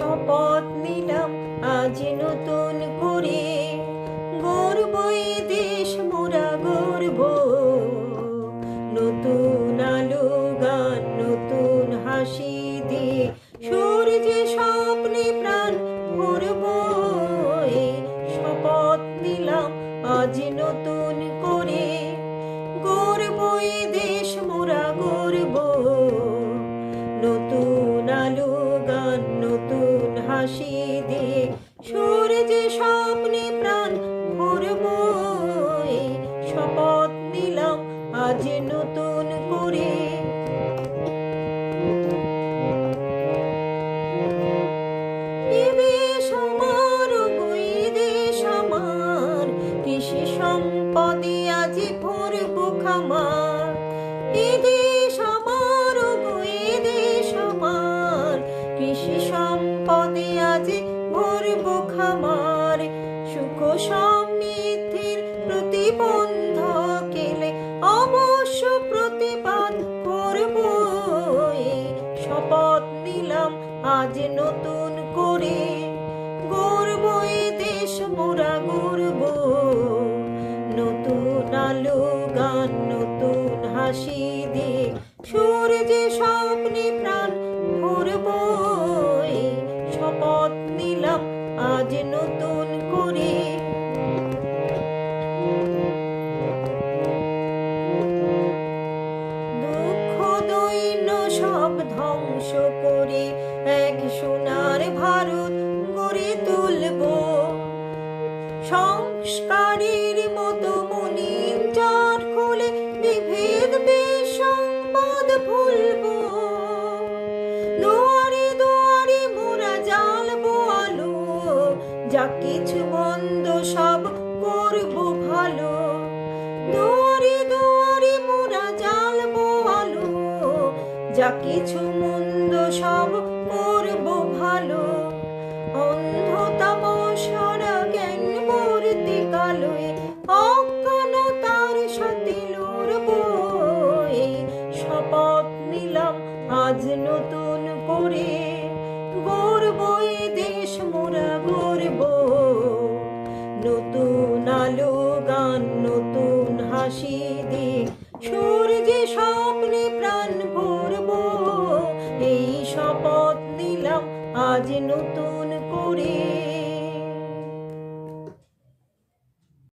শপথ নিলাম আজ নতুন করে, গর্ব এ দেশ মোরা গর্ব। নতুন আলো গান নতুন হাসি দিয়ে সূর্যে স্বপ্নে প্রাণ ভরব। শপথ নিলাম আজ নতুন করে, গর্ব এ দেশ মোরা গর্ব। নতুন আলো গান নতুন হাসি দিয়ে সূর্যে স্বপ্নে প্রাণ ভরব। শপথ নিলাম আজ নতুন করে। এ দেশ আমার, ওই দেশ আমার, কৃষি সম্পদে আজ ভরব খামার। এ দেশ আমার, ওই দেশ আমার, কৃষি সম্পদে আজ ভরব খামার। সুখ সমৃদ্ধির প্রতিবন্ধক এলে অবশ্য প্রতিবাদ করব। শপথ নিলাম আজ নতুন করে, গর্ব এ দেশ মোরা গর্ব। নতুন আলো গান নতুন হাসি দিয়ে সূর্যে স্বপ্নে প্রাণ ভরব। শপথ নিলাম আজ নতুন করে। দুঃখ দৈন্য সব ধ্বংস করে এক সোনার ভারত গড়ে তুলব। সংস্কারের মতো মলিন জট খুলে বিভেদ বিসংবাদ ভুলব। দুয়ারে দুয়ারে মোরা জ্বালবো আলো, যা কিছু মন্দ সব করব ভালো। দুয়ারে দুয়ারে মোরা জ্বালবো আলো, যা কিছু মন্দ সব করব ভালো। অন্ধতামশরা জ্ঞান মূর্তি কালোয় অজ্ঞানতার সাথে লড়ব। শপথ নিলাম আজ নতুন করে, গর্ব এ দেশ মোরা গর্ব। নতুন আলো গান নতুন হাসি